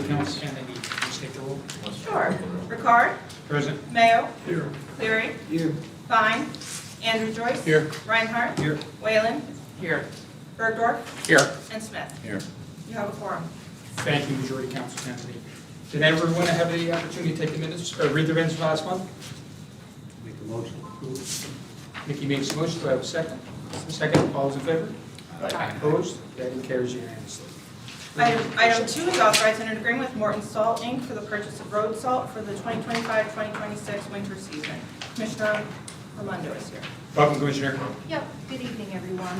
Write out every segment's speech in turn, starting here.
Council Kennedy, please take the roll. Sure. Ricard. Present. Mayo. Here. Cleary. Here. Fine. Andrew Joyce. Here. Reinhardt. Here. Whalen. Here. Bergdorf. Here. And Smith. Here. You have a quorum. Thank you, Majority Council Kennedy. Did everyone have the opportunity to take the minutes, or read the minutes from last month? Make a motion. Mickey makes a motion, do I have a second? Second, all those in favor? Aye. Opposed? That carries unanimously. Item 2 is authorizing an agreement with Morton Salt, Inc. for the purchase of road salt for the 2025-2026 winter season. Commissioner Raimondo is here. Welcome, Commissioner. Yep, good evening, everyone.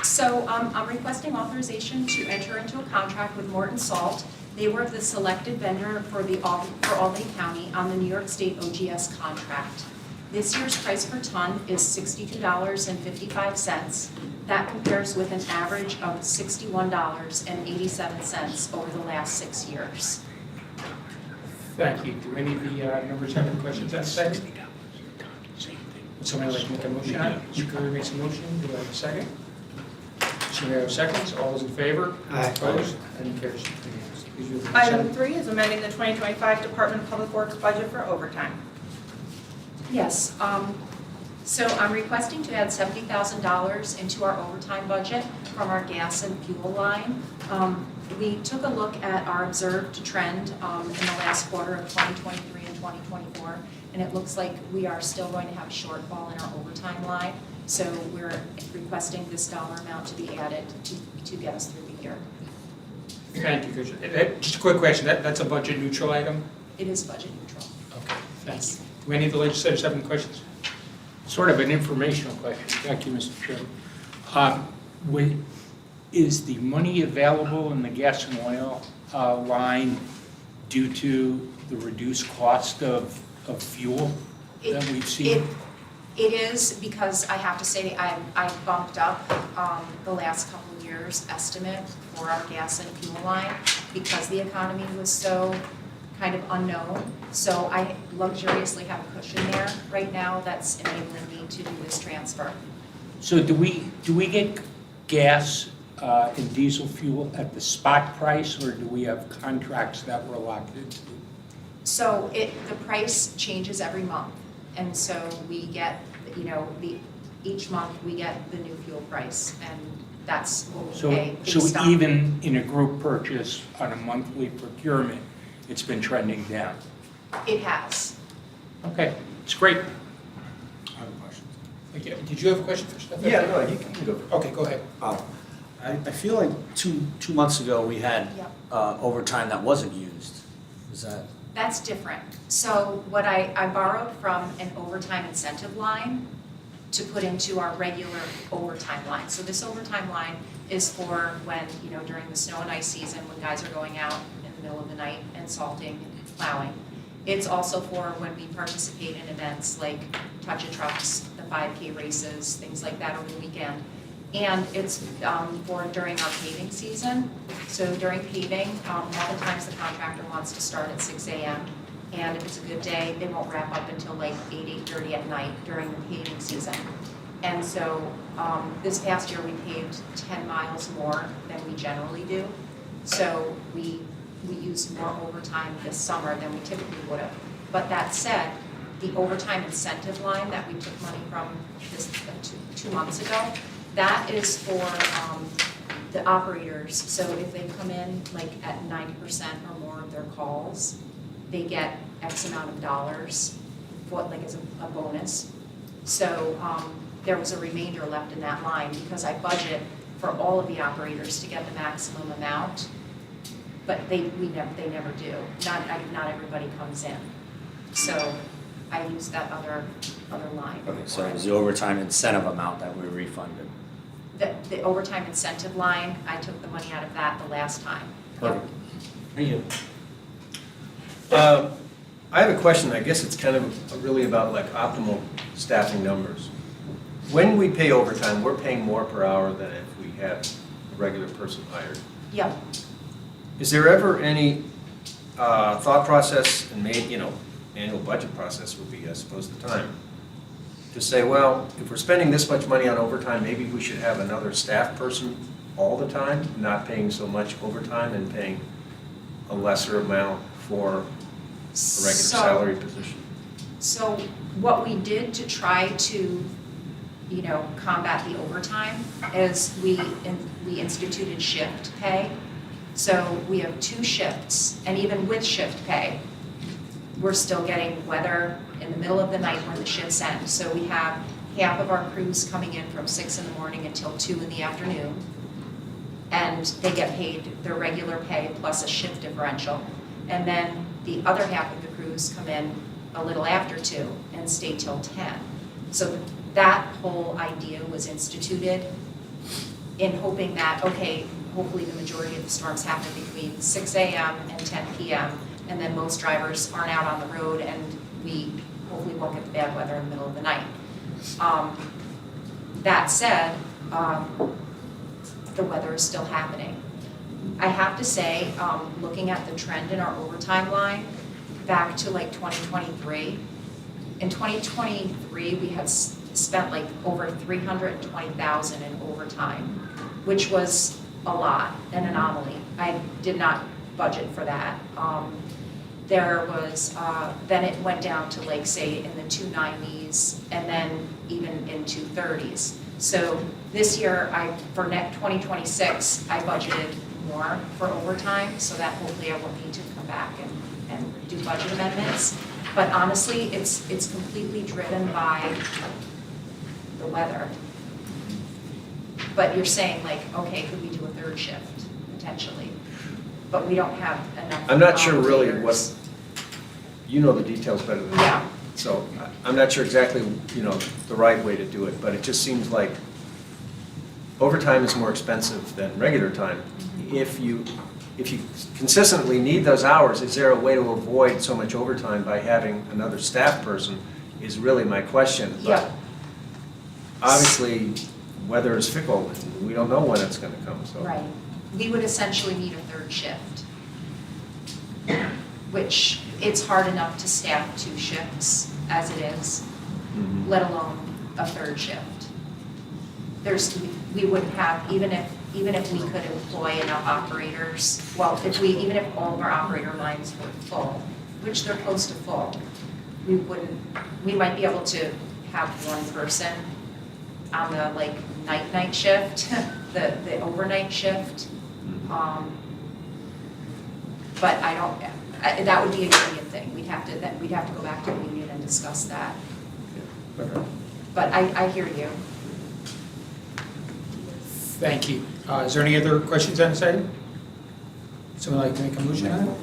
So I'm requesting authorization to enter into a contract with Morton Salt. They were the selected vendor for Albany County on the New York State OGS contract. This year's price per ton is $62.55. That compares with an average of $61.87 over the last 6 years. Thank you. Do any of the members have any questions on the second? Would somebody like to make a motion on it? Mr. Curry makes a motion, do I have a second? Mr. Mayor seconds, all those in favor? Aye. Opposed? And carries unanimously. Please read the Item consent. 3 is amending the 2025 Department of Public Works budget for overtime. Yes, so I'm requesting to add $70,000 into our overtime budget from our gas and fuel line. We took a look at our observed trend in the last quarter of 2023 and 2024, and it looks like we are still going to have a shortfall in our overtime line. So we're requesting this dollar amount to be added to get us through the year. Thank you, Commissioner. Just a quick question, that's a budget neutral item? It is budget neutral. Okay, thank you. Do any of the legislators have any questions? Sort of an informational question. Thank you, Mr. Chairman. Is the money available in the gas and oil line due to the reduced cost of fuel that we've seen? It is, because I have to say I bumped up the last couple of years' estimate for our gas and fuel line because the economy was so kind of unknown. So I luxuriously have a cushion there right now that's enabling me to do this transfer. So do we get gas and diesel fuel at the spot price, or do we have contracts that we're locked into? So the price changes every month. And so we get, each month we get the new fuel price, and that's what we pay. So based on- even in a group purchase on a monthly procurement, it's been trending down? It has. Okay, it's great. I have a question. Thank you. Did you have a question first? Yeah, no, you can go. Okay, go ahead. I feel like two months ago, we had Yep. overtime that wasn't used. Is that? That's different. So what I borrowed from an overtime incentive line to put into our regular overtime line. So this overtime line is for when, during the snow and ice season, when guys are going out in the middle of the night and salting and plowing. It's also for when we participate in events like Touch a Trucks, the 5K races, things like that over the weekend. And it's for during our paving season. So during paving, oftentimes the contractor wants to start at 6 a.m. And if it's a good day, they won't wrap up until like 8:30 at night during the paving season. And so this past year, we paved 10 miles more than we generally do. So we used more overtime this summer than we typically would have. But that said, the overtime incentive line that we took money from this 2 months ago, that is for the operators. So if they come in like at 90% or more of their calls, they get X amount of dollars for like as a bonus. So there was a remainder left in that line because I budget for all of the operators to get the maximum amount, but they never do. Not everybody comes in. So I use that other line. Okay, so it was the overtime incentive amount that we refunded. The overtime incentive line, I took the money out of that the last time. Perfect. Thank you. I have a question. I guess it's kind of really about like optimal staffing numbers. When we pay overtime, we're paying more per hour than if we had a regular person hired. Yep. Is there ever any thought process and annual budget process would be, I suppose, the time to say, well, if we're spending this much money on overtime, maybe we should have another staff person all the time, not paying so much overtime and paying a lesser amount for a regular So- salary position? So what we did to try to, combat the overtime is we instituted shift pay. So we have 2 shifts, and even with shift pay, we're still getting weather in the middle of the night when the shifts end. So we have half of our crews coming in from 6 in the morning until 2 in the afternoon. And they get paid their regular pay plus a shift differential. And then the other half of the crews come in a little after 2 and stay till 10. So that whole idea was instituted in hoping that, okay, hopefully the majority of the storms happen between 6 a.m. and 10 p.m. And then most drivers aren't out on the road and we hopefully won't get the bad weather in the middle of the night. That said, the weather is still happening. I have to say, looking at the trend in our overtime line, back to like 2023, in 2023, we had spent like over $320,000 in overtime, which was a lot, an anomaly. I did not budget for that. There was, then it went down to like, say, in the 290s, and then even in 230s. So this year, for 2026, I budgeted more for overtime, so that hopefully I won't need to come back and do budget amendments. But honestly, it's completely driven by the weather. But you're saying like, okay, could we do a 3rd shift, potentially? But we don't have enough. I'm not sure really volunteers. what, you know the details better than me. Yeah. So I'm not sure exactly, the right way to do it, but it just seems like overtime is more expensive than regular time. If you consistently need those hours, is there a way to avoid so much overtime by having another staff person is really my question. But Yeah. obviously, weather is fickle, and we don't know when it's gonna come, so. Right. We would essentially need a 3rd shift, which it's hard enough to staff 2 shifts as it is, Mhm. let alone a 3rd shift. We wouldn't have, even if we could employ enough operators, well, even if all of our operator lines were full, which they're close to full, we might be able to have 1 person on the like night shift, the overnight shift. But that would be a union thing. We'd have to go back to the union and discuss that. Okay. But I hear you. Thank you. Is there any other questions on this item? Someone like to make a motion on it?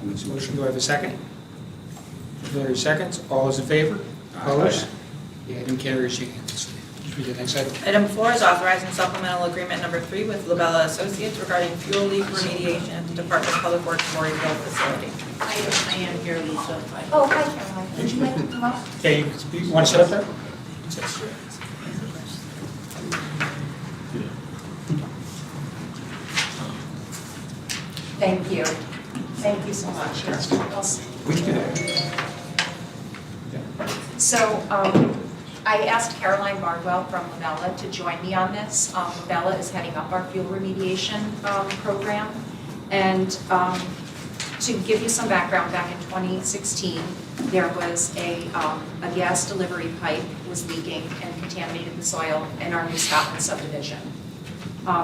Makes a motion, do I have a second? Larry seconds, all those in favor? Opposed? The item carries unanimously. Let's read the next item. Item 4 is authorizing supplemental agreement number 3 with Labella Associates regarding fuel leak remediation at the Department of Public Works Morganville facility. I am here, Lisa. Oh, hi Caroline. Would you like to come up? Okay, you want to sit up there? Thank you. Thank you so much. We can do that. So I asked Caroline Bardwell from Labella to join me on this. Labella is heading up our fuel remediation program. And to give you some background, back in 2016, there was a gas delivery pipe was leaking and contaminated the soil in our New Scotland subdivision.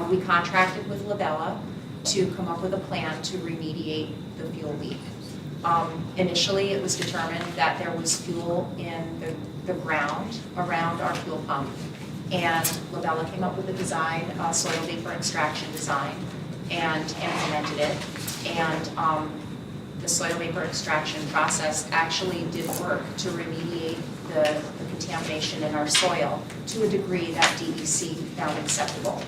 We contracted with Labella to come up with a plan to remediate the fuel leak. Initially, it was determined that there was fuel in the ground around our fuel pump. And Labella came up with a design, a soil vapor extraction design, and implemented it. And the soil vapor extraction process actually did work to remediate the contamination in our soil to a degree that DEC found acceptable.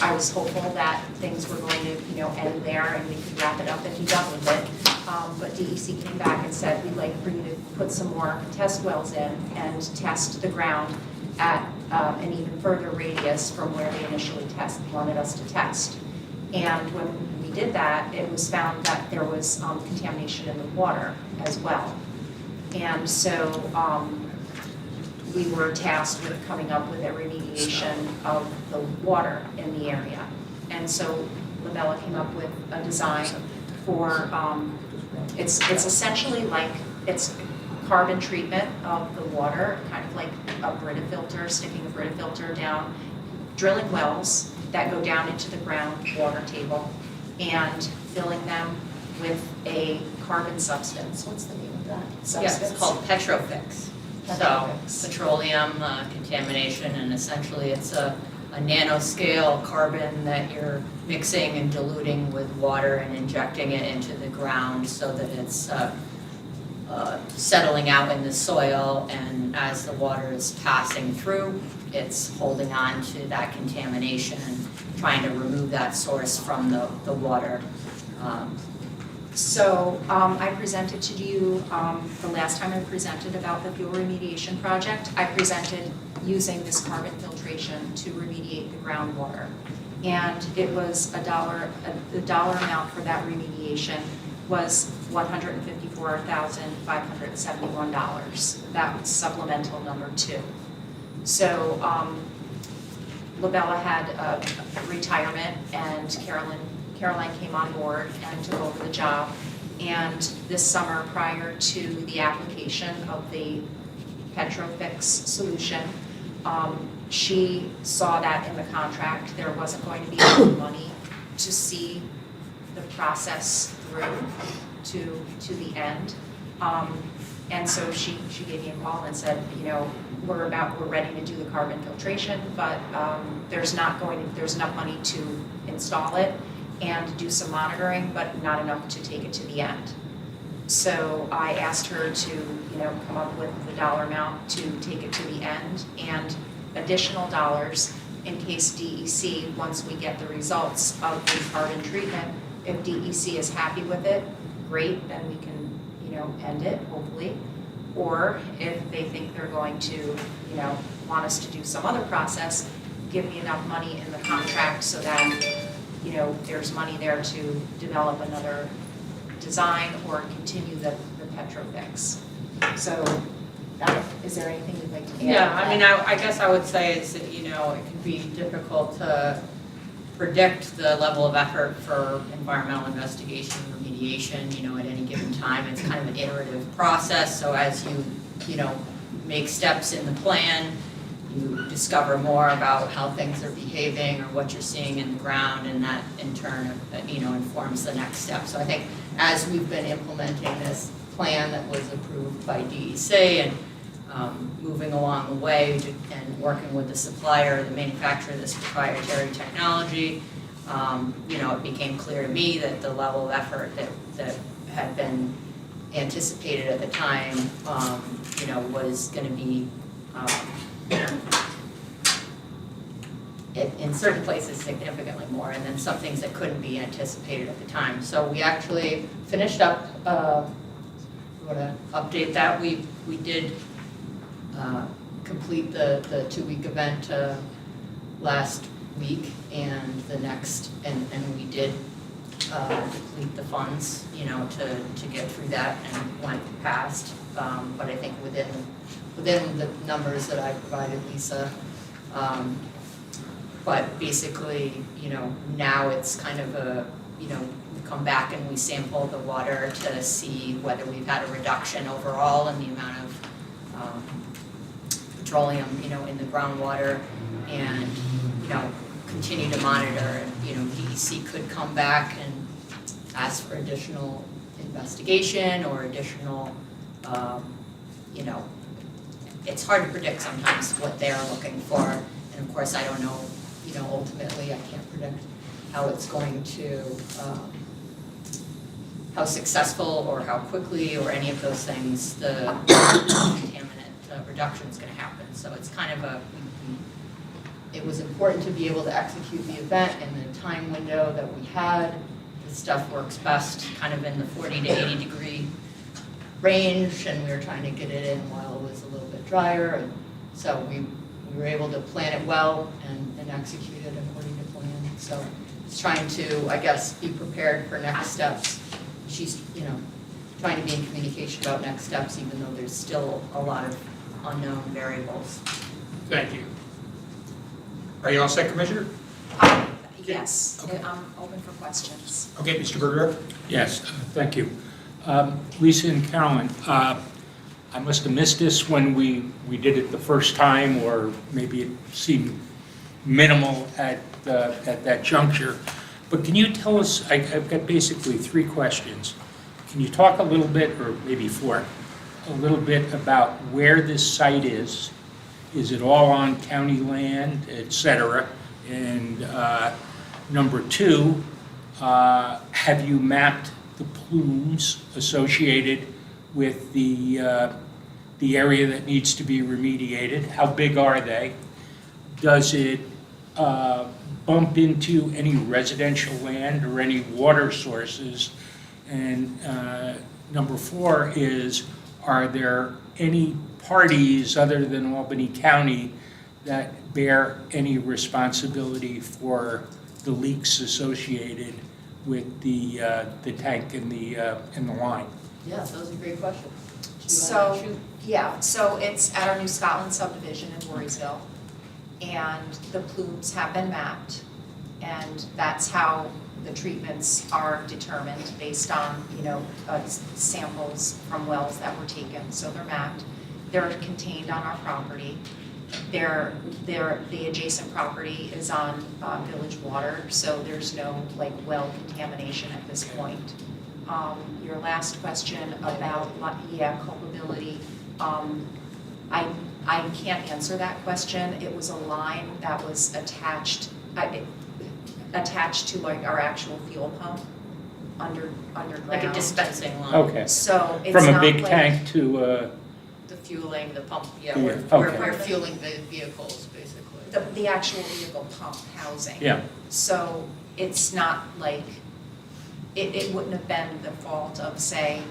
I was hopeful that things were going to, end there and we could wrap it up and be done with it. But DEC came back and said, we'd like for you to put some more test wells in and test the ground at an even further radius from where they initially wanted us to test. And when we did that, it was found that there was contamination in the water as well. And so we were tasked with coming up with a remediation of the water in the area. And so Labella came up with a design for, it's essentially like, it's carbon treatment of the water, kind of like a Brita filter, sticking a Brita filter down, drilling wells that go down into the groundwater table and filling them with a carbon substance. What's the name of that substance? Yeah, it's called Petrofix. So Petrofix. petroleum contamination, and essentially it's a nanoscale carbon that you're mixing and diluting with water and injecting it into the ground so that it's settling out in the soil, and as the water is passing through, it's holding on to that contamination and trying to remove that source from the water. So I presented to you, the last time I presented about the fuel remediation project, I presented using this carbon filtration to remediate the groundwater. And it was the dollar amount for that remediation was $154,571. That was supplemental number 2. So Labella had a retirement, and Caroline came on board and took over the job. And this summer, prior to the application of the Petrofix solution, she saw that in the contract there wasn't going to be enough money to see the process through to the end. And so she gave me a call and said, you know, we're ready to do the carbon filtration, but there's enough money to install it and do some monitoring, but not enough to take it to the end. So I asked her to, you know, come up with the dollar amount to take it to the end, and additional dollars in case DEC, once we get the results of the carbon treatment, if DEC is happy with it, great, then we can, you know, end it, hopefully. Or if they think they're going to, you know, want us to do some other process, give me enough money in the contract so that, you know, there's money there to develop another design or continue the Petrofix. So, is there anything you'd like to add? Yeah, I mean, I guess I would say is that, you know, it can be difficult to predict the level of effort for environmental investigation and remediation, you know, at any given time. It's kind of an iterative process, so as you know, make steps in the plan, you discover more about how things are behaving or what you're seeing in the ground, and that in turn, you know, informs the next step. So I think as we've been implementing this plan that was approved by DEC and moving along the way and working with the supplier, the manufacturer of this proprietary technology, you know, it became clear to me that the level of effort that had been anticipated at the time, you know, was going to be in certain places significantly more, and then some things that couldn't be anticipated at the time. So we actually finished up, we want to update that. We did complete the 2-week event last week, and the next, and we did deplete the funds, you know, to get through that, and went past. But I think within the numbers that I provided Lisa, but basically, you know, now it's kind of a, you know, we come back and we sample the water to see whether we've had a reduction overall in the amount of petroleum, you know, in the groundwater, and, you know, continue to monitor. And, you know, DEC could come back and ask for additional investigation or additional, you know, it's hard to predict sometimes what they're looking for. And of course, I don't know, you know, ultimately I can't predict how it's going to, how successful or how quickly or any of those things the contaminant reduction is going to happen. So it's kind of it was important to be able to execute the event in the time window that we had. This stuff works best kind of in the 40 to 80 degree range, and we were trying to get it in while it was a little bit drier. And so we were able to plan it well and execute it according to plan. So it's trying to, I guess, be prepared for next steps. She's, you know, trying to be in communication about next steps, even though there's still a lot of unknown variables. Thank you. Are you all set, Commissioner? Yes, I'm open for questions. Okay, Mr. Berger? Yes, thank you. Lisa and Carolyn, I must have missed this when we did it the first time, or maybe it seemed minimal at that juncture. But can you tell us, I've got basically 3 questions. Can you talk a little bit, or maybe 4, a little bit about where this site is? Is it all on county land, et cetera? And number 2, have you mapped the plumes associated with the area that needs to be remediated? How big are they? Does it bump into any residential land or any water sources? And number 4 is, are there any parties other than Albany County that bear any responsibility for the leaks associated with the tank and the line? Yeah, those are great questions. So, yeah, so it's at our New Scotland subdivision in Voorheesville, and the plumes have been mapped, and that's how the treatments are determined based on, samples from wells that were taken, so they're mapped. They're contained on our property. The adjacent property is on village water, so there's no well contamination at this point. Your last question about, culpability, I can't answer that question. It was a line that was attached to our actual fuel pump underground. Like a dispensing line. Okay. So it's From a not big like- tank to, The fueling, the pump, yeah, Yeah, we're okay. fueling the vehicles, basically. The actual vehicle pump housing. yeah, So it's not like, it wouldn't have been the fault of, say,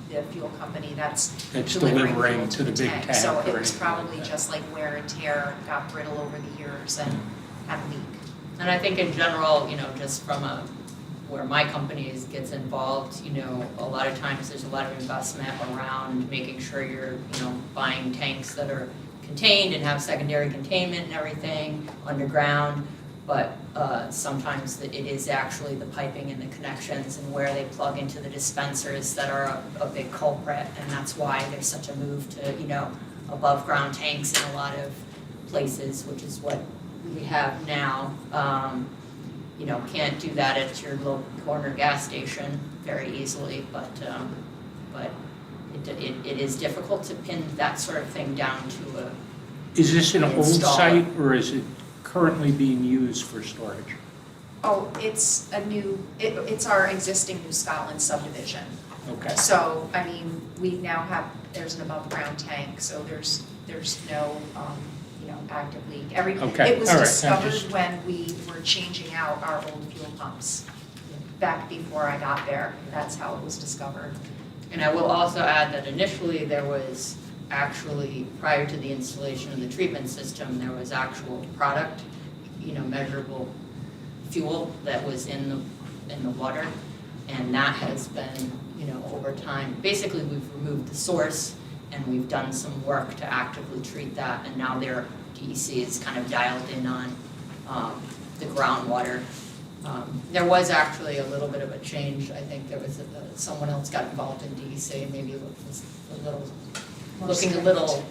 the fuel company that's That's delivering delivering fuel to the big tank So or it was anything probably like that. just like wear and tear, got brittle over the years and had a leak. And I think in general, just from where my company gets involved, a lot of times there's a lot of investment around making sure you're, buying tanks that are contained and have secondary containment and everything underground. But sometimes it is actually the piping and the connections and where they plug into the dispensers that are a big culprit. And that's why there's such a move to, above ground tanks in a lot of places, which is what we have now. Can't do that at your local corner gas station very easily, but it is difficult to pin that sort of thing down to a. is this an old Install. site or is it currently being used for storage? Oh, it's it's our existing New Scotland subdivision. Okay, So, we now have, there's an above ground tank, so there's no, active leak. Okay, It was all right, I'm discovered just- when we were changing out our old fuel pumps. Back before I got there, that's how it was discovered. And I will also add that initially there was actually, prior to the installation of the treatment system, there was actual product, measurable fuel that was in the water. And that has been, over time, basically we've removed the source and we've done some work to actively treat that. And now their DEC is kind of dialed in on the groundwater. There was actually a little bit of a change. I think there was someone else got involved in DEC and maybe was looking a little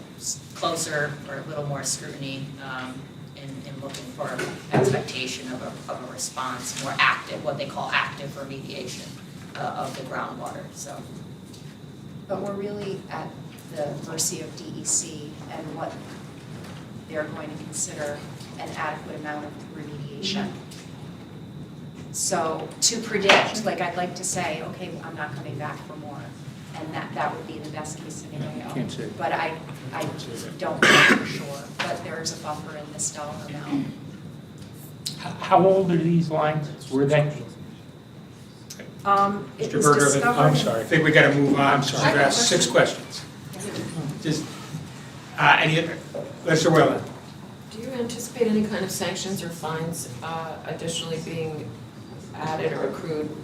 closer or a little more scrutiny in looking for expectation of a response, more active, what they call active remediation of the groundwater, so. But we're really at the mercy of DEC and what they're going to consider an adequate amount of remediation. So to predict, I'd like to say, okay, I'm not coming back for more, and that would be the best case scenario. Can't say. But I don't know for sure, but there is a buffer in this dollar amount. How old are these lines? Were they? It Mr. was Berger, discovered. I'm I sorry. think we gotta move on. I'm sorry. I've asked 6 questions. Just, any other, Mr. Whalen? Do you anticipate any kind of sanctions or fines additionally being added or accrued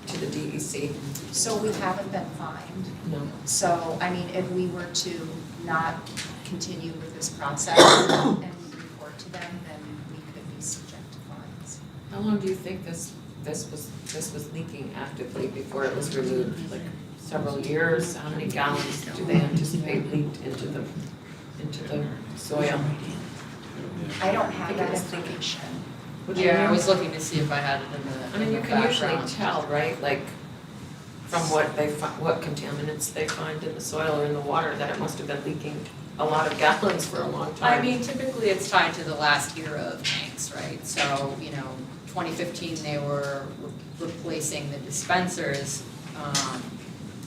to the DEC? So we haven't been fined. No. So, if we were to not continue with this process and report to them, then we could be subject to fines. How long do you think this was leaking actively before it was removed? Like several years? How many gallons do they anticipate leaked into the soil? I don't have that information. What do you Yeah, I know? was looking to see if I had it in the I mean, you in the can usually background. tell, right, like, from what contaminants they find in the soil or in the water, that it must have been leaking a lot of gallons for a long time. I mean, typically it's tied to the last era of tanks, right? So, 2015, they were replacing the dispensers.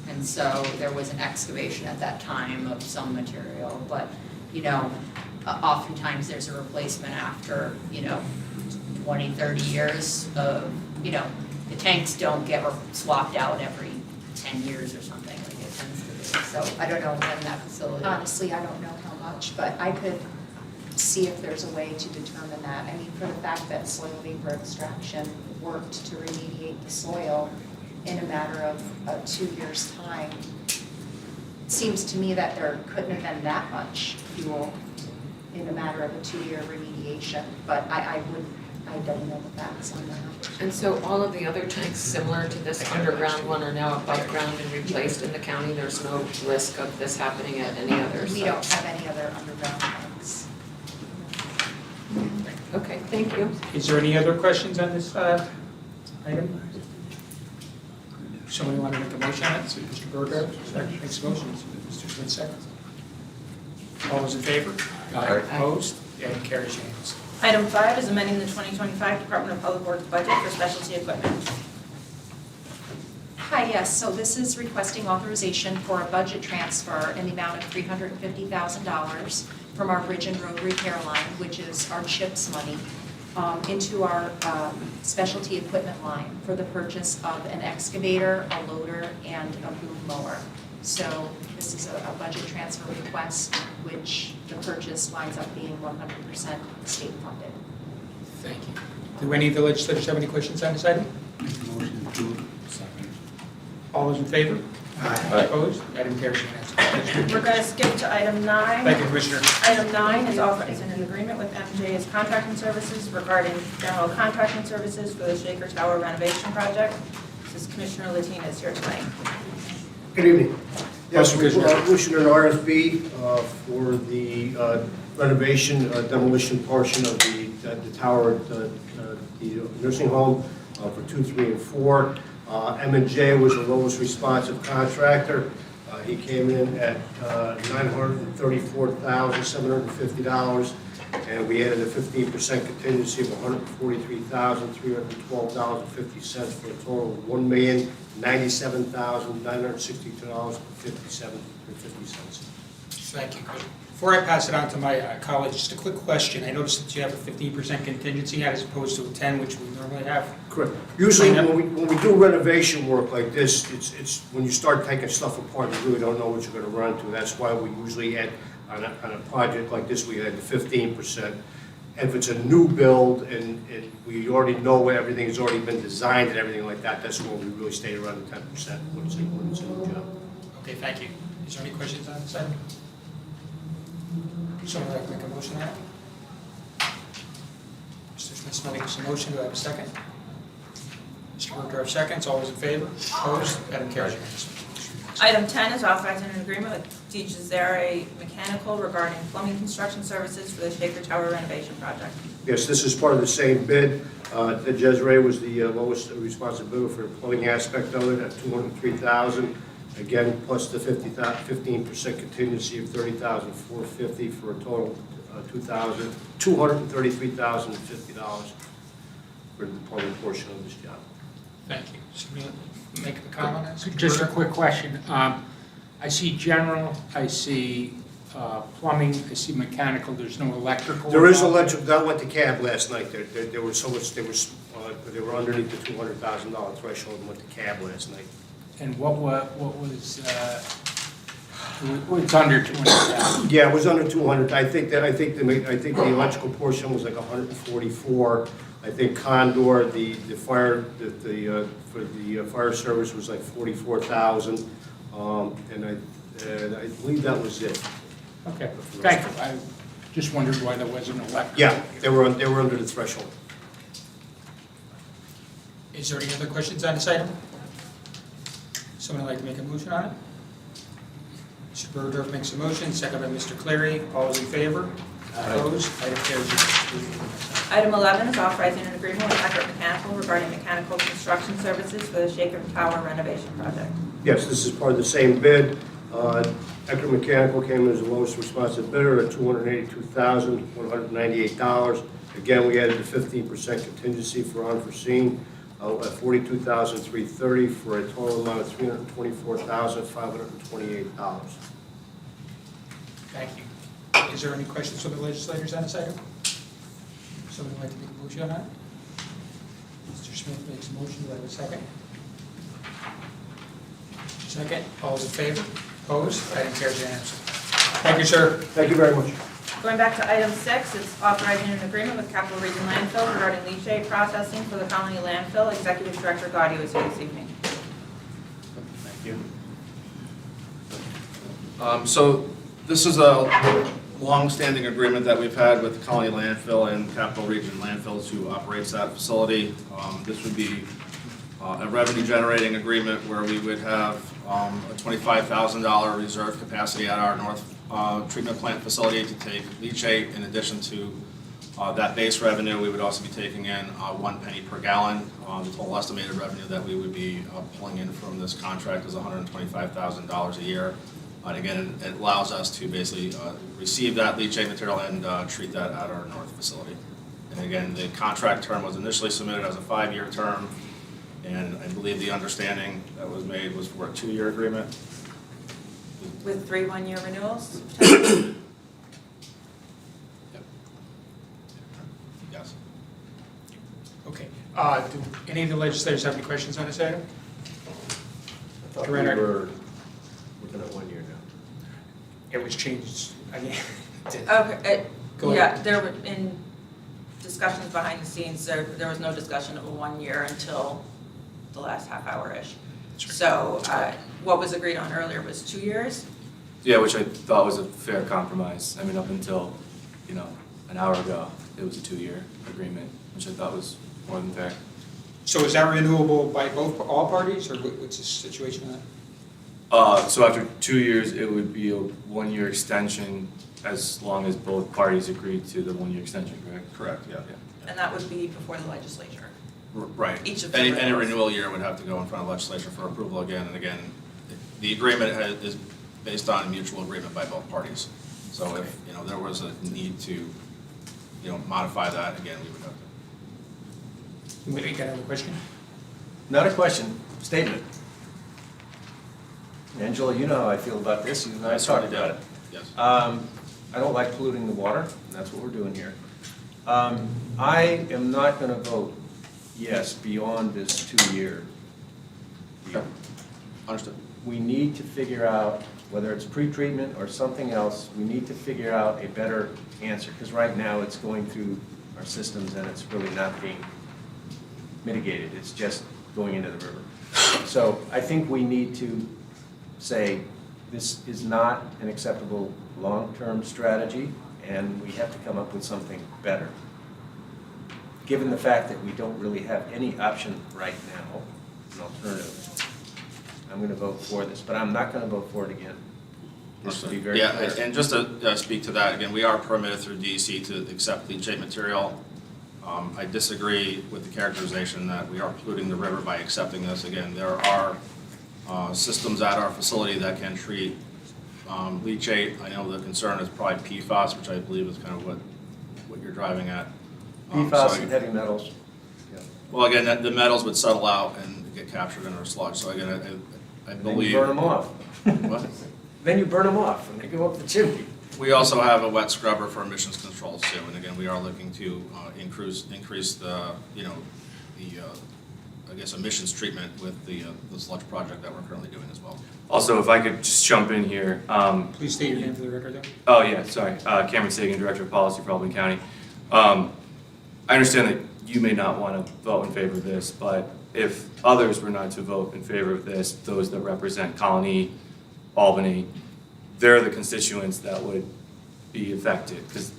And so there was an excavation at that time of some material, but, oftentimes there's a replacement after, 20, 30 years of, the tanks don't get swapped out every 10 years or something like it tends to be. So I don't know when that facility. Honestly, I don't know how much, but I could see if there's a way to determine that. I mean, for the fact that soil vapor extraction worked to remediate the soil in a matter of 2 years' time, it seems to me that there couldn't have been that much fuel in a matter of a 2-year remediation, but I don't know the facts on that. And so all of the other tanks similar to this underground one are now above ground and replaced in the county? There's no risk of this happening at any other site? We don't have any other underground tanks. Okay, thank you. Is there any other questions on this item? Somebody want to make a motion on it? Mr. Berger makes a motion. Mr. Smith seconds. All those in favor? Aye. Opposed? The item carries unanimously. Item 5 is amending the 2025 Department of Public Works budget for specialty equipment. Hi, yes, so this is requesting authorization for a budget transfer in the amount of $350,000 from our bridge and road repair line, which is our CHIPS money, into our specialty equipment line for the purchase of an excavator, a loader, and a boom mower. So this is a budget transfer request, which the purchase winds up being 100% state funded. Thank you. Do any of the legislators have any questions on this item? All those in favor? Aye. Opposed? The item carries unanimously. We're going to skip to item 9. Thank you, Commissioner. Item 9 is authorizing an agreement with MJ's Contracting Services regarding general contracting services for the Shaker Tower renovation project. This is Commissioner Lattinez here tonight. Good evening. Yes, Question, we're Commissioner. issuing an RFP for the renovation demolition portion of the tower, the nursing home for 2, 3, and 4. M&J was the lowest responsive contractor. He came in at $934,750, and we added a 15% contingency of $143,312.50 for a total of $1,097,962.57. Thank you. Before I pass it on to my colleague, just a quick question. I noticed that you have a 15% contingency as opposed to a 10, which we normally have. Correct. Usually, when we do renovation work like this, it's when you start taking stuff apart, you really don't know what you're gonna run into. That's why we usually add, on a project like this, we add the 15%. And if it's a new build and we already know everything has already been designed and everything like that, that's when we really stay around the 10% when it's a new job. Okay, thank you. Is there any questions on this item? Someone like to make a motion on it? Mr. Smith's making a motion. Do I have a second? Mr. Berger, seconds. All those in favor? Opposed? Item carries unanimously. Item 10 is authorizing an agreement with DeGiussere Mechanical regarding plumbing construction services for the Shaker Tower renovation project. Yes, this is part of the same bid. The Desiree was the lowest responsive bidder for the plumbing aspect of it at $203,000. Again, plus the 15% contingency of $30,450 for a total $233,050 for the plumbing portion of this job. Thank you. Somebody make a comment on this? Just a quick question. I see general, I see plumbing, I see mechanical, there's no electrical. There is involved? electric, that went to cab last night. There were so much, they were underneath the $200,000 threshold and went to cab last night. And what was, it's under 200,000? Yeah, it was under 200. I think the electrical portion was like 144. I think Condor, the fire, for the fire service was like 44,000. And I believe that was it. Okay, thank you. I just wondered why there wasn't electrical. Yeah, they were under the threshold. Is there any other questions on this item? Someone like to make a motion on it? Mr. Burdorf makes a motion, second by Mr. Cleary. All those in favor? Opposed? Item carries unanimously. Item 11 is authorizing an agreement with Eckert Mechanical regarding mechanical construction services for the Shaker Tower renovation project. Yes, this is part of the same bid. Eckert Mechanical came in as the lowest responsive bidder at $282,198. Again, we added the 15% contingency for unforeseen at $42,330 for a total amount of $324,528. Thank you. Is there any questions from the legislators on this item? Someone like to make a motion on that? Mr. Smith makes a motion, do I have a second? Second, all those in favor? Opposed? Item carries unanimously. Thank you, sir. Thank you very much. Going back to item 6, it's authorizing an agreement with Capital Region Landfill regarding leachate processing for the Colony Landfill. Executive Director Gotti was here this evening. Thank you. So this is a long-standing agreement that we've had with the Colony Landfill and Capital Region Landfills, who operates that facility. This would be a revenue-generating agreement where we would have a $25,000 reserve capacity at our North Treatment Plant facility to take leachate. In addition to that base revenue, we would also be taking in 1 penny per gallon. The total estimated revenue that we would be pulling in from this contract is $125,000 a year. And again, it allows us to basically receive that leachate material and treat that at our North facility. And again, the contract term was initially submitted as a 5-year term, and I believe the understanding that was made was for a 2-year agreement. With 3 one-year renewals? Yep. Yes. Okay. Do any of the legislators have any questions on this item? I thought we Director. were looking at 1 year now. It was changed again. Okay, Go yeah, ahead. there were, in discussions behind the scenes, there was no discussion of a 1 year until the last half hour-ish. So what was agreed on earlier was 2 years? Yeah, which I thought was a fair compromise. I mean, up until, an hour ago, it was a 2-year agreement, which I thought was more than fair. So is that renewable by all parties, or what's the situation on that? So after 2 years, it would be a 1-year extension as long as both parties agreed to the 1-year extension, correct? Correct, yeah. And that would be before the legislature. Right. Each of the Any renewals. renewal year would have to go in front of legislature for approval again and again. The agreement is based on mutual agreement by both parties. So if, there was a need to, modify that, again, we would have to. You got another question? Not a question, statement. Angela, you know how I feel about this, you and I talked about it. Yes. I don't like polluting the water, and that's what we're doing here. I am not gonna vote yes beyond this 2-year deal. Understood. We need to figure out, whether it's pre-treatment or something else, we need to figure out a better answer, because right now it's going through our systems and it's really not being mitigated, it's just going into the river. So I think we need to say, this is not an acceptable long-term strategy, and we have to come up with something better. Given the fact that we don't really have any option right now, an alternative, I'm going to vote for this, but I'm not going to vote for it again. Just to be very Yeah, clear. and just to speak to that, again, we are permitted through DEC to accept leachate material. I disagree with the characterization that we are polluting the river by accepting this. Again, there are systems at our facility that can treat leachate. I know the concern is probably PFAS, which I believe is kind of what you're driving at. PFAS and heavy metals. Well, again, the metals would settle out and get captured in our sludge. So again, I Then believe. you burn them off. What? Then you burn them off and they go up the chimney. We also have a wet scrubber for emissions controls too, and again, we are looking to increase the, I guess, emissions treatment with the sludge project that we're currently doing as well. Also, if I could just jump in here. Please state your name for the record, though. Oh, yeah, sorry. Cameron Sagan, Director of Policy for Albany County. I understand that you may not want to vote in favor of this, but if others were not to vote in favor of this, those that represent Colony, Albany, they're the constituents that would be affected, because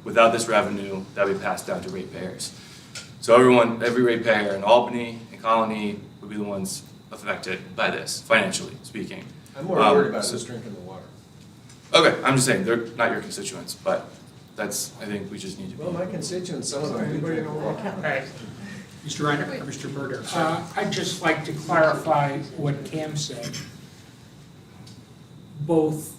without this revenue, that would be passed down to ratepayers. So every ratepayer in Albany and Colony would be the ones affected by this, financially speaking. I'm more worried about so- just drinking the water. Okay, I'm just saying, they're not your constituents, but that's, I think we just need to be. Well, my constituents, some of them do drink the water. Okay. Mr. Reiner or Mr. Berger? I'd just like to clarify what Cam said. Both,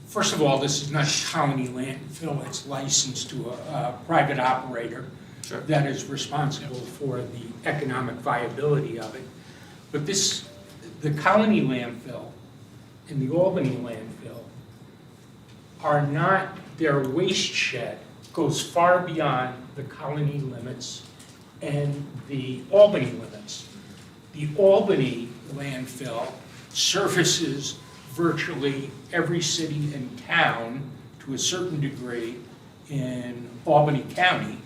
first of all, this is not Colony landfill, it's licensed to a private operator Sure. that is responsible for the economic viability of it. But the Colony landfill and the Albany landfill are not, their waste shed goes far beyond the Colony limits and the Albany limits. The Albany landfill services virtually every city and town to a certain degree in Albany County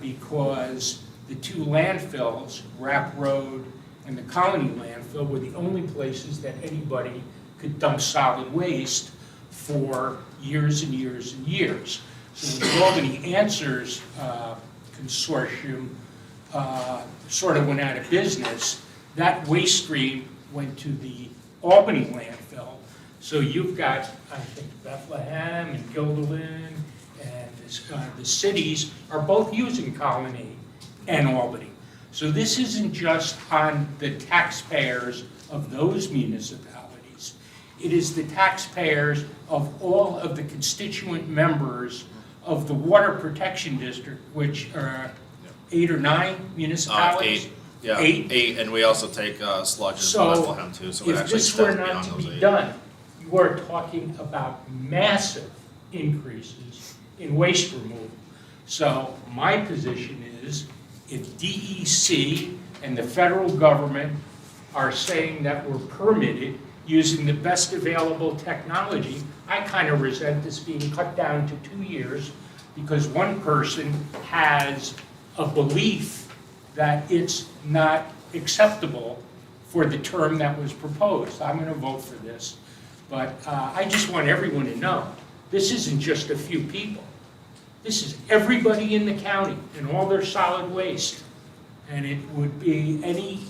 because the two landfills, Rapp Road and the Colony landfill, were the only places that anybody could dump solid waste for years and years and years. So when the Albany Answers consortium sort of went out of business, that waste stream went to the Albany landfill. So you've got, I think, Bethlehem and Guilderland and the cities are both using Colony and Albany. So this isn't just on the taxpayers of those municipalities. It is the taxpayers of all of the constituent members of the Water Protection District, which are 8 or 9 municipalities? 8, yeah, Eight? 8, and we also take sludges So, from Bethlehem too, so it if actually this were extends not beyond to those be 8. done, you are talking about massive increases in waste removal. So my position is, if DEC and the federal government are saying that we're permitted using the best available technology, I kind of resent this being cut down to 2 years because one person has a belief that it's not acceptable for the term that was proposed. I'm going to vote for this. But I just want everyone to know, this isn't just a few people. This is everybody in the county and all their solid waste. And it would be any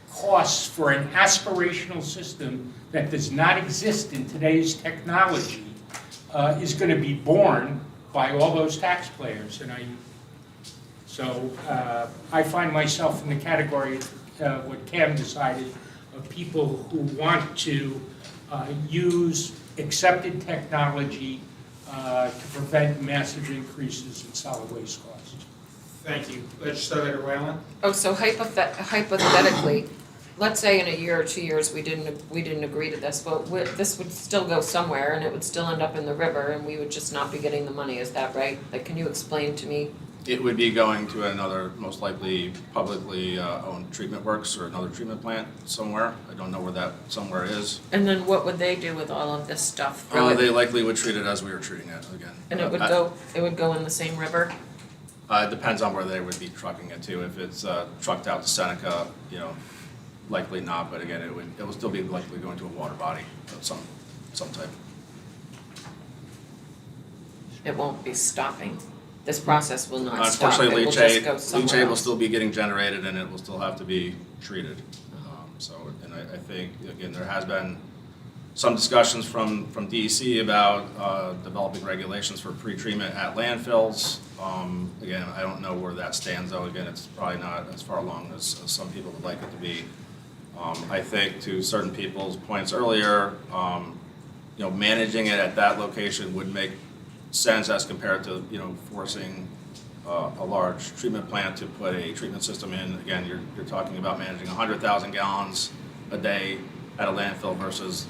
costs for an aspirational system that does not exist in today's technology is going to be borne by all those taxpayers. And I find myself in the category of what Cam decided, of people who want to use accepted technology to prevent massive increases in solid waste costs. Thank you. Legislator Whalen? Oh, so hypothetically, let's say in a year or 2 years, we didn't agree to this, but this would still go somewhere and it would still end up in the river and we would just not be getting the money, is that right? Like, can you explain to me? It would be going to another, most likely publicly owned treatment works or another treatment plant somewhere. I don't know where that somewhere is. And then what would they do with all of this stuff? Throw it- They likely would treat it as we were treating it again. And it would go in the same river? It depends on where they would be trucking it to. If it's trucked out to Seneca, likely not, but again, it would still be likely going to a water body of some type. It won't be stopping. This process will not stop. Unfortunately, It will leachate, just go somewhere leachate will else. still be getting generated and it will still have to be treated. And I think, again, there has been some discussions from DEC about developing regulations for pretreatment at landfills. Again, I don't know where that stands though. Again, it's probably not as far along as some people would like it to be. I think to certain people's points earlier, managing it at that location would make sense as compared to, forcing a large treatment plant to put a treatment system in. Again, you're talking about managing 100,000 gallons a day at a landfill versus,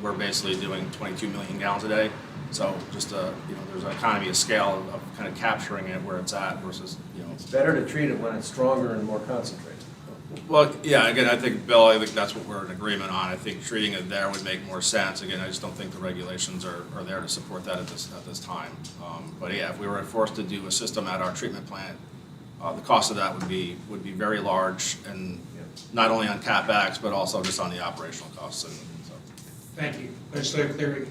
we're basically doing 22 million gallons a day. So just, there's an economy of scale of kind of capturing it where it's at versus, It's better to treat it when it's stronger and more concentrated. Well, yeah, again, I think, Bill, I think that's what we're in agreement on. I think treating it there would make more sense. Again, I just don't think the regulations are there to support that at this time. But yeah, if we were forced to do a system at our treatment plant, the cost of that would be very large, and not only on CapEx, but also just on the operational costs. And so. Thank you. Legislator Cleary?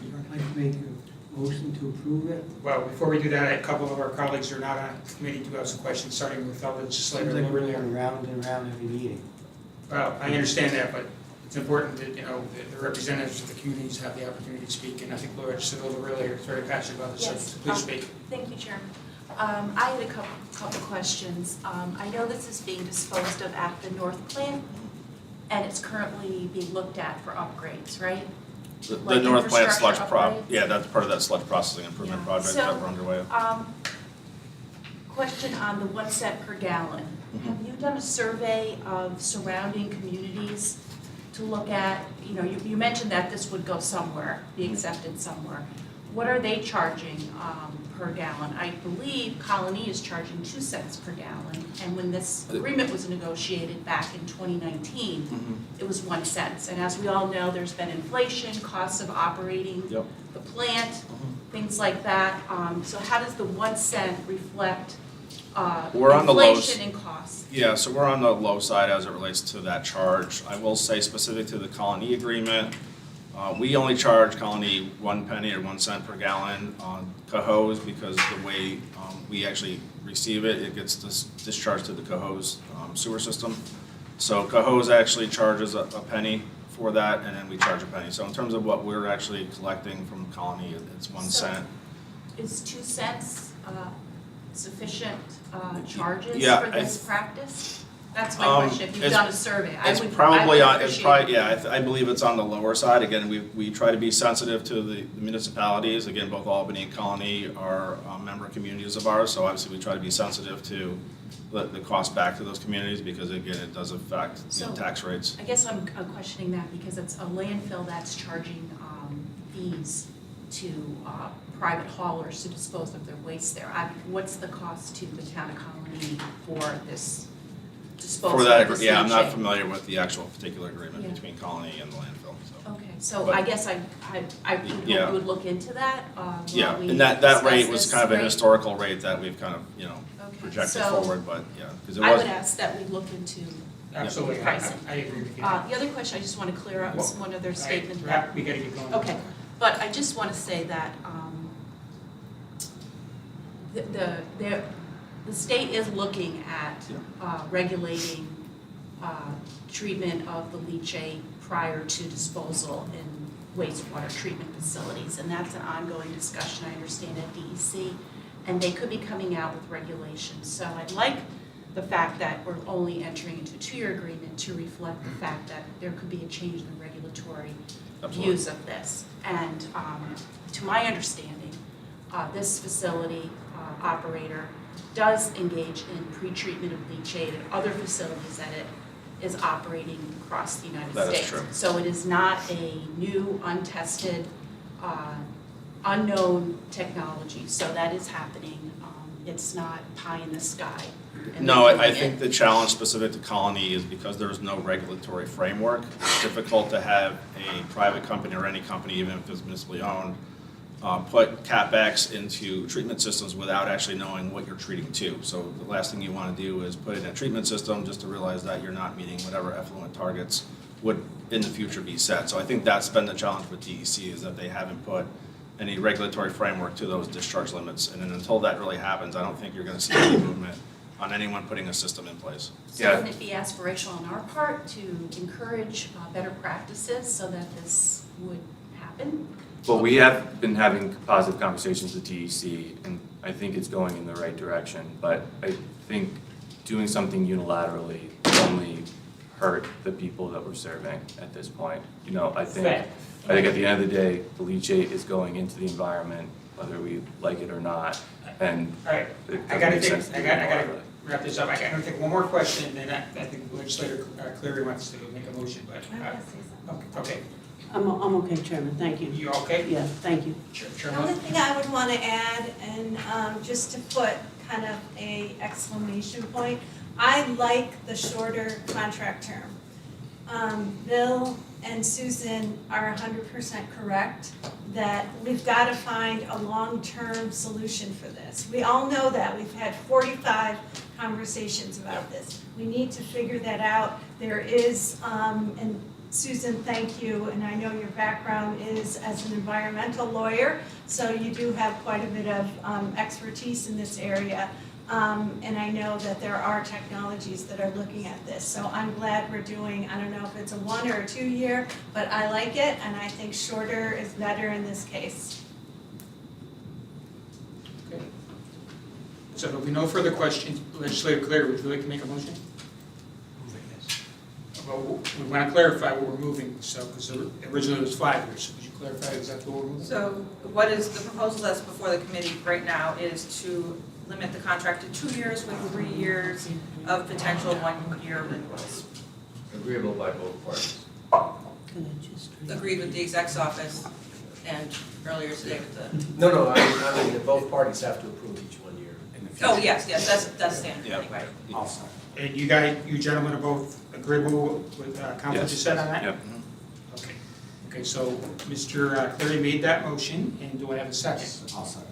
Thank you. Motion to approve it? Well, before we do that, a couple of our colleagues who are not on the committee do have some questions, starting with our legislator Seems like we're earlier. going round and round every meeting. Well, I understand that, but it's important that, the representatives of the communities have the opportunity to speak, and I think Laura just said a little earlier, is very passionate about this subject, so please speak. Thank you, Chairman. I had a couple questions. I know this is being disposed of at the North Plant, and it's currently being looked at for upgrades, right? The Like North Plant sludge infrastructure upgrades? yeah, that's part of that sludge processing improvement Yeah. project that we're underway. Question on the 1 cent per gallon. Have you done a survey of surrounding communities to look at, you mentioned that this would go somewhere, be accepted somewhere. What are they charging per gallon? I believe Colony is charging 2 cents per gallon, and when this agreement was negotiated back in 2019, it was 1 cent. And as we all know, there's been inflation, costs of operating Yep. the plant, things like that. So how does the 1 cent reflect We're on the lows. inflation and costs? Yeah, so we're on the low side as it relates to that charge. I will say specific to the Colony agreement, we only charge Colony 1 penny or 1 cent per gallon on Cohoes because the way we actually receive it, it gets discharged to the Cohoes sewer system. So Cohoes actually charges a penny for that, and then we charge a penny. So in terms of what we're actually collecting from Colony, it's 1 cent. Is 2 cents sufficient charges Yeah, for this practice? That's my question, if you've it's- done a survey. I It's would probably on, it's appreciate- probably, yeah, I believe it's on the lower side. Again, we try to be sensitive to the municipalities. Again, both Albany and Colony are member communities of ours, so obviously we try to be sensitive to the cost back to those communities because again, it does affect So- tax rates. I guess I'm questioning that because it's a landfill that's charging fees to private haulers to dispose of their waste there. What's the cost to the town of Colony for this disposal For that, of this yeah, I'm not leachate? familiar with the actual particular agreement Yeah. between Colony and the landfill, so. Okay, so But- I guess I would hope Yeah. you would look into that while Yeah, we and that discuss rate was this kind of a rate. historical rate that we've kind of, Okay, projected so forward, but yeah, because it I was. would ask that we look into Absolutely, pricing. I agree with you. The other question, I just want to clear up Well, one other All right, statement. we gotta get going. Okay, but I just want to say that the state is looking at regulating treatment of the leachate prior to disposal in wastewater treatment facilities, and that's an ongoing discussion, I understand, at DEC, and they could be coming out with regulations. So I'd like the fact that we're only entering into a 2-year agreement to reflect the fact that there could be a change in the regulatory views of this. And to my understanding, this facility operator does engage in pre-treatment of leachate at other facilities that it is operating across the United States. That is true. So it is not a new, untested, unknown technology. So that is happening. It's not pie in the sky. And No, they're I doing think it. the challenge specific to Colony is because there is no regulatory framework. It's difficult to have a private company or any company, even if it's municipally owned, put CapEx into treatment systems without actually knowing what you're treating to. So the last thing you want to do is put in a treatment system just to realize that you're not meeting whatever effluent targets would in the future be set. So I think that's been the challenge with DEC is that they haven't put any regulatory framework to those discharge limits. And then until that really happens, I don't think you're going to see any movement on anyone putting a system in place. So Yeah. wouldn't it be aspirational on our part to encourage better practices so that this would happen? Well, we have been having positive conversations with DEC, and I think it's going in the right direction. But I think doing something unilaterally only hurt the people that we're serving at this point. I think at the end of the day, the leachate is going into the environment, whether we like it or not, and All right, it I doesn't gotta make take, sense to I do it gotta unilaterally. wrap this up. I gotta take one more question, and I think legislator Cleary wants to make a motion, but, okay. I'm okay, Chairman, thank you. You okay? Yeah, thank you. The only thing I would want to add, and just to put kind of a exclamation point, I like the shorter contract term. Bill and Susan are 100% correct that we've got to find a long-term solution for this. We all know that. We've had 45 conversations about this. We need to figure that out. There is, and Susan, thank you, and I know your background is as an environmental lawyer, so you do have quite a bit of expertise in this area. And I know that there are technologies that are looking at this, so I'm glad we're doing, I don't know if it's a 1 or a 2 year, but I like it, and I think shorter is better in this case. Okay. So there'll be no further questions. Legislator Cleary, would you like to make a motion? Well, we want to clarify what we're moving, so, because originally it was 5 years, so would you clarify exactly what we're moving? So what is, the proposal that's before the committee right now is to limit the contract to 2 years with 3 years of potential 1-year renewals. Agreeable by both parties. Can I just read? Agreed with the exec's office and earlier today with the, No, I mean, both parties have to approve each 1 year. oh, yes, that's standard Yeah. anyway. Awesome. And you guys, you gentlemen are both agreeable with counsel Yes. just said on that? Yep. Okay. Okay, so Mr. Cleary made that motion, and do I have a second? I'll second.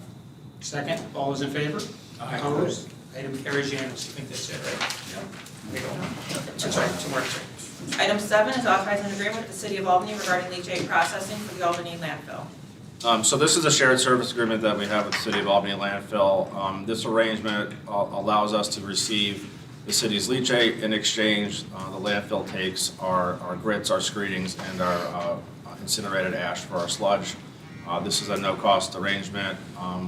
Second, all those in favor? Opposed? Item carries unanimously. I think that's it, right? Yep. Sorry, 2 more. Item 7 is authorizing an agreement with the City of Albany regarding leachate processing for the Albany landfill. So this is a shared service agreement that we have with the City of Albany Landfill. This arrangement allows us to receive the city's leachate. In exchange, the landfill takes our grits, our screenings, and our incinerated ash for our sludge. This is a no-cost arrangement.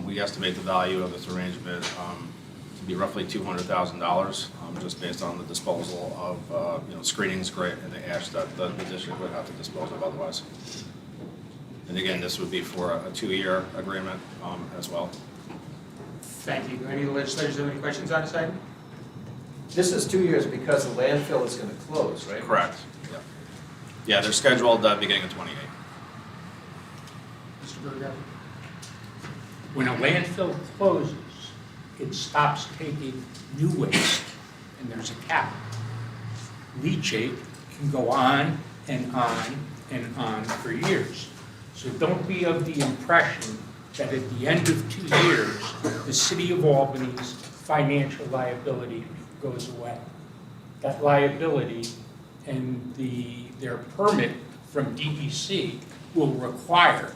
We estimate the value of this arrangement to be roughly $200,000, just based on the disposal of screenings, grit, and the ash that the district would have to dispose of otherwise. And again, this would be for a 2-year agreement as well. Thank you. Do any of the legislators have any questions on this item? This is 2 years because the landfill is gonna close, right? Correct. Yeah, they're scheduled beginning of '28. Mr. Berger? When a landfill closes, it stops taking new waste, and there's a cap. Leachate can go on and on and on for years. So don't be of the impression that at the end of 2 years, the City of Albany's financial liability goes away. That liability and their permit from DEC will require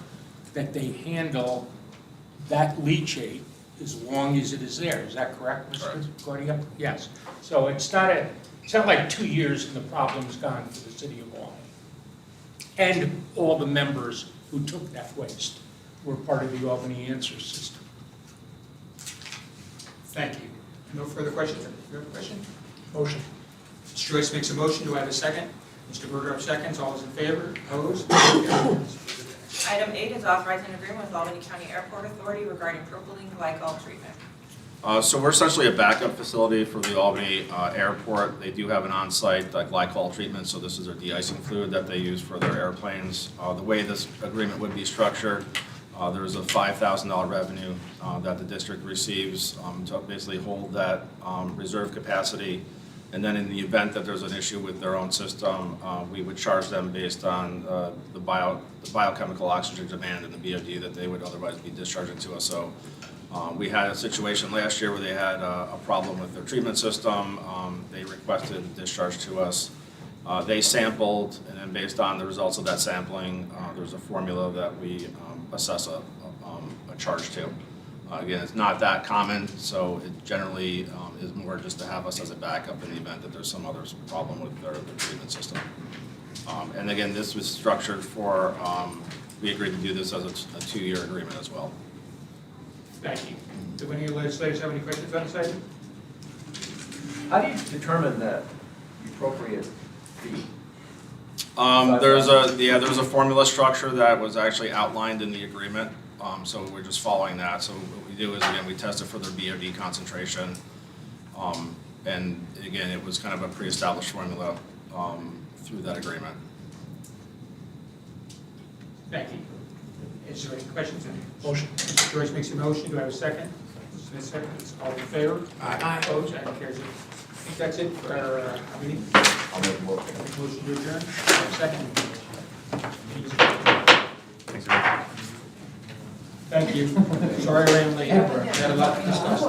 that they handle that leachate as long as it is there. Is that correct, Mr. Gordia? Yes. So it's not like 2 years and the problem's gone for the City of Albany. And all the members who took that waste were part of the Albany Answer System. Thank you. No further questions? You have a question? Motion. Mr. Joyce makes a motion. Do I have a second? Mr. Berger seconds. All those in favor? Opposed? Item 8 is authorizing an agreement with Albany County Airport Authority regarding propylene glycol treatment. So we're essentially a backup facility for the Albany Airport. They do have an on-site glycol treatment, so this is their de-icing fluid that they use for their airplanes. The way this agreement would be structured, there is a $5,000 revenue that the district receives to basically hold that reserve capacity. And then in the event that there's an issue with their own system, we would charge them based on the biochemical oxygen demand and the BOD that they would otherwise be discharging to us. So we had a situation last year where they had a problem with their treatment system. They requested discharge to us. They sampled, and then based on the results of that sampling, there's a formula that we assess a charge to. Again, it's not that common, so it generally is more just to have us as a backup in the event that there's some other problem with their treatment system. And again, this was structured for, we agreed to do this as a 2-year agreement as well. Thank you. Do any of the legislators have any questions on this item? How do you determine that the appropriate fee? There's a formula structure that was actually outlined in the agreement, so we're just following that. So what we do is, again, we test it for their BOD concentration, and again, it was kind of a pre-established formula through that agreement. Thank you. Is there any questions? Motion. Mr. Joyce makes a motion. Do I have a second? Mr. Smith seconds. All in favor? Aye. Opposed? Item carries. I think that's it for our meeting. I'll make a motion. Motion to adjourn. Second. Thanks, everyone. Thank you. Sorry I ran late. We had a lot to discuss.